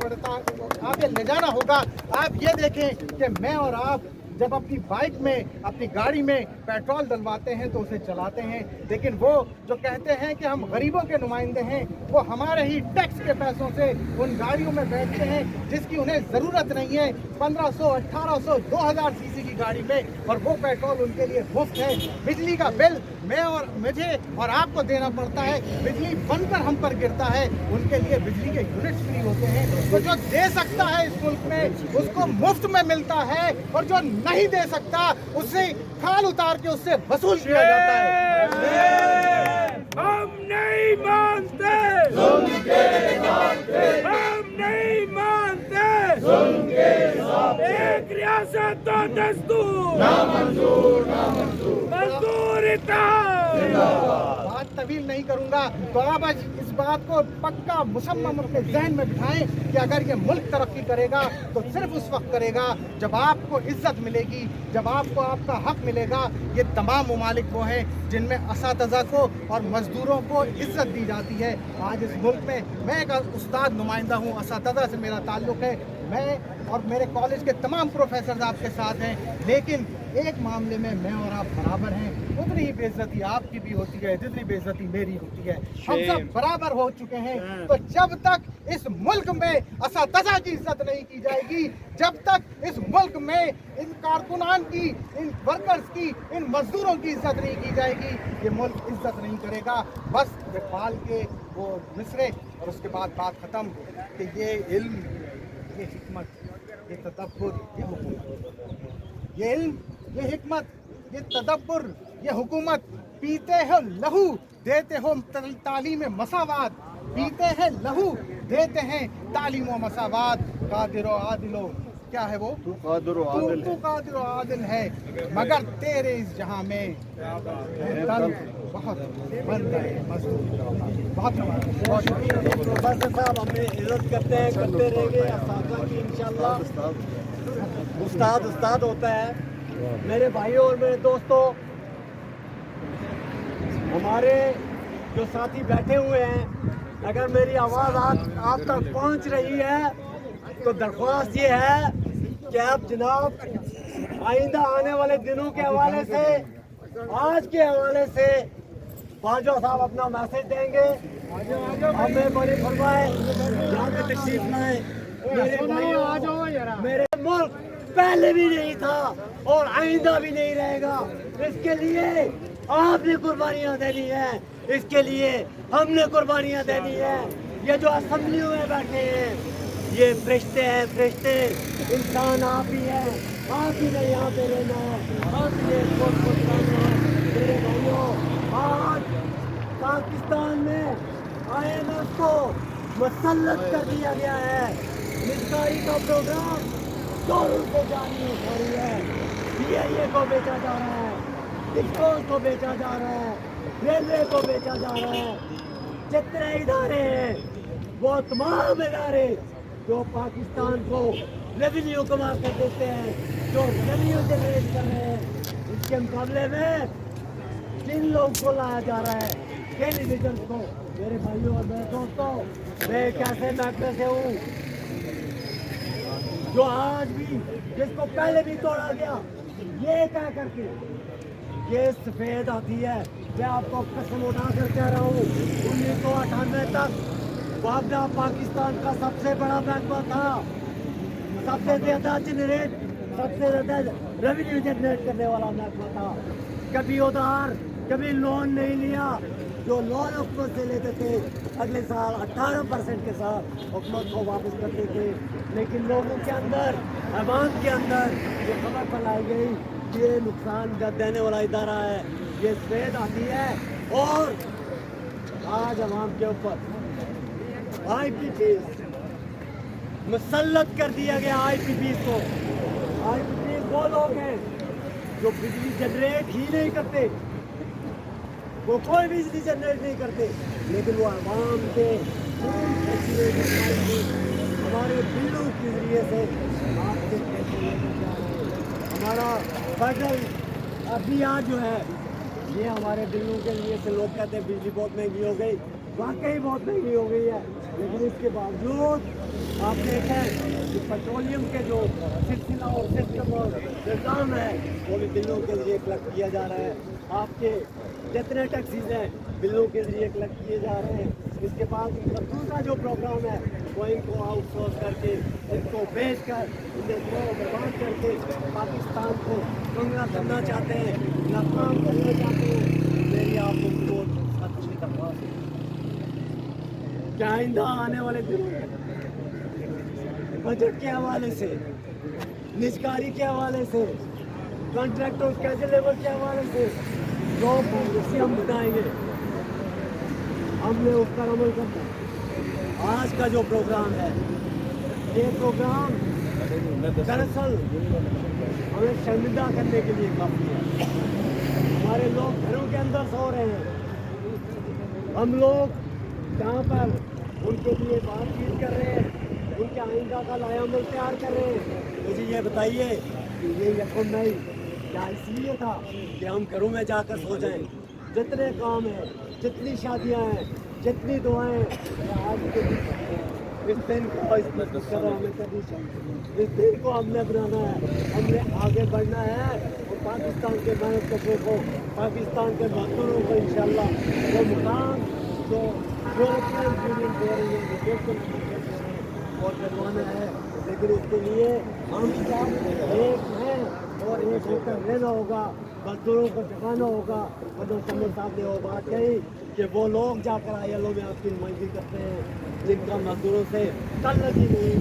होगा। आप ये देखें कि मैं और आप जब अपनी बाइक में, अपनी गाड़ी में पेट्रोल डलवाते हैं तो उसे चलाते हैं, लेकिन वो जो कहते हैं कि हम गरीबों के नुमाइंदे हैं, वो हमारे ही टैक्स के पैसों से उन गाड़ियों में बैठते हैं जिसकी उन्हें ज़रूरत नहीं है, 1500, 1800, 2000 सीसी की गाड़ी में, और वो पेट्रोल उनके लिए मुफ्त है। बिजली का बिल मुझे और आपको देना पड़ता है, बिजली बनकर हम पर गिरता है, उनके लिए बिजली के यूनिट्स फ्री होते हैं। तो जो दे सकता है इस मुल्क में उसको मुफ्त में मिलता है, और जो नहीं दे सकता उससे खाल उतार के उससे वसूल किया जाता है। हम नहीं मानते, हम नहीं मानते एक रियासत तो दस्तूर, मजदूर बात तवील नहीं करूंगा, तो आप आज इस बात को पक्का मुसम्मम अपने जहन में बिठाएं कि अगर ये मुल्क तरक्की करेगा तो सिर्फ उस वक्त करेगा जब आपको इज्जत मिलेगी, जब आपको आपका हक मिलेगा। ये तमाम ममालिक वो हैं जिनमें असातिज़ा को और मजदूरों को इज्जत दी जाती है। आज इस मुल्क में मैं एक उस्ताद नुमाइंदा हूँ, असातिज़ा से मेरा ताल्लुक़ है, मैं और मेरे कॉलेज के तमाम प्रोफेसर आपके साथ हैं, लेकिन एक मामले में मैं और आप बराबर हैं। उतनी ही बेइज्जती आपकी भी होती है जितनी बेइज्जती मेरी होती है, हम सब बराबर हो चुके हैं। तो जब तक इस मुल्क में असातिज़ा की इज्जत नहीं की जाएगी, जब तक इस मुल्क में इन कारकुनान की, इन वर्कर्स की, इन मजदूरों की इज्जत नहीं की जाएगी, ये मुल्क इज्जत नहीं करेगा। बस इकबाल के वो मिसरे और उसके बाद बात ख़त्म कि ये इल्म, ये हिकमत, ये तदब्बुर, ये हुकूमत, ये इल्म, ये हिकमत, ये तदब्बुर, ये हुकूमत, पीते हो लहू देते हो तालीम मसावात, पीते हैं लहू देते हैं तालीम मसावात। कादिर आदिलो, क्या है वो? तू कादिर आदिल है, मगर तेरे इस जहां में बहुत बंद है मजदूर। बहुत प्रोफेसर साहब हमें इज्जत करते रहेंगे असातिज़ा की इंशाअल्लाह। उस्ताद होता है। मेरे भाइयों और मेरे दोस्तों, हमारे जो साथी बैठे हुए हैं, अगर मेरी आवाज़ आप तक पहुंच रही है तो दरख्वास्त ये है कि आप जनाब आइंदा आने वाले दिनों के हवाले से, आज के हवाले से बाजवा साहब अपना मैसेज देंगे। हमें बड़ी फरमाए यहाँ पे तशरीफ लाए। मेरे मुल्क पहले भी नहीं था और आइंदा भी नहीं रहेगा। इसके लिए आपने कुर्बानियाँ देनी है, इसके लिए हमने कुर्बानियाँ देनी है। ये जो असेंबलियों में बैठे हैं ये फरिश्ते हैं, फरिश्ते इंसान आप ही हैं, आप ही ने यहाँ पे रहना है, आप ही ने वोट करना है। मेरे भाइयों, आज पाकिस्तान में IMF को मुसल्लत कर दिया गया है। निस्कारी का प्रोग्राम डॉलर को जानी हो रही है, CIA को बेचा जा रहा है, डिस्कोस को बेचा जा रहा है, रेलवे को बेचा जा रहा है। जितने इदारे हैं वो तमाम इदारे जो पाकिस्तान को रेवेन्यू कमा कर देते हैं, जो रेवेन्यू जनरेट कर रहे हैं, इसके मुकाबले में जिन लोगों को लाया जा रहा है, टेलीविजन को। मेरे भाइयों और मेरे दोस्तों, मैं एक ऐसे महकमे से हूँ जो आज भी, जिसको पहले भी तोड़ा गया, ये कह करके ये सफेद हाथी है। मैं आपको कसम उठाकर कह रहा हूँ, 1998 तक वागना पाकिस्तान का सबसे बड़ा महकमा था, सबसे ज्यादा रेवेन्यू जनरेट करने वाला महकमा था। कभी उधार, कभी लोन नहीं लिया। जो लोन हुकूमत से लेते थे अगले साल 18% के साथ हुकूमत को वापस करते थे, लेकिन लोगों के अंदर, अवाम के अंदर ये खबर फैलाई गई कि ये नुकसान देने वाला इदारा है, ये सफेद आती है। और आज अवाम के ऊपर IPP मुसल्लत कर दिया गया। IPP को, IPP वो लोग हैं जो बिजली जनरेट ही नहीं करते, वो कोई बिजली जनरेट नहीं करते, लेकिन वो आवाम के हमारे बिल्लों के जरिए से आपके पैसे लेकर जा रहे हैं। हमारा फैडरल अभियान जो है ये हमारे बिल्लों के लिए से लोग कहते हैं बिजली बहुत महंगी हो गई, वाकई बहुत महंगी हो गई है, लेकिन इसके बावजूद आप देखें कि पेट्रोलियम के जो सिलसिला और सिस्टम और निज़ाम है वो भी बिलों के जरिए कलेक्ट किया जा रहा है। आपके जितने टैक्सीज हैं बिलों के जरिए कलेक्ट किए जा रहे हैं। इसके बाद दूसरा जो प्रोग्राम है वो इनको आउटसोर्स करके इनको बेच कर इनको बर्बाद करके पाकिस्तान को कंगना करना चाहते हैं, नाकाम करना चाहते हैं। मेरी आपको अच्छी दरख्वास्त क्या आइंदा आने वाले दिनों में बजट के हवाले से, निजकारी के हवाले से, कॉन्ट्रैक्टर कैसे लेबर के हवाले से जो पॉलिसी हम बताएंगे हमने उस पर अमल करना है। आज का जो प्रोग्राम है ये प्रोग्राम दरअसल हमें शर्मिंदा करने के लिए काफी है। हमारे लोग घरों के अंदर सो रहे हैं, हम लोग जहाँ पर उनके लिए बातचीत कर रहे हैं, उनके आइंदा का लायामल तैयार कर रहे हैं। मुझे ये बताइए कि ये यकीन नहीं क्या इसलिए था कि हम घरों में जाकर सो जाएं? जितने काम हैं, जितनी शादियां हैं, जितनी दुआएं आज के इस दिन को इस दिन को हमने बनाना है, हमने आगे बढ़ना है और पाकिस्तान के मेहनत कशों को, पाकिस्तान के मजदूरों को इंशाल्लाह वो मुकाम जो यूरोपियन यूनियन दे रही है बिल्कुल और करवाना है। लेकिन उसके लिए हम सब एक हैं और एक होकर रहना होगा, मजदूरों को जगाना होगा। मदन समर साहब ने वो बात कही कि वो लोग जाकर आईएलओ में आपकी नुमाइंदगी करते हैं जिनका मजदूरों से ताल्लुक ही नहीं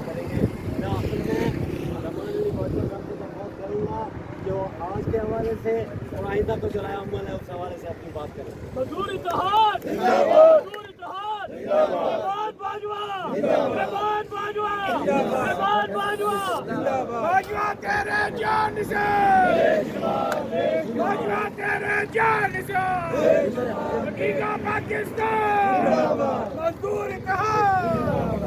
करेंगे। मैं आखिर में बहुत करूँगा जो आज के हवाले से और आइंदा को जो अमल है उस हवाले से अपनी बात करें। मजदूर इत्तेहाद जिंदाबाद, मजदूर इत्तेहाद जिंदाबाद, बाजवा जिंदाबाद, बाजवा जिंदाबाद, बाजवा बाजवा तेरे जान से, बाजवा तेरे जान से, हकीका पाकिस्तान, मजदूर इत्तेहाद।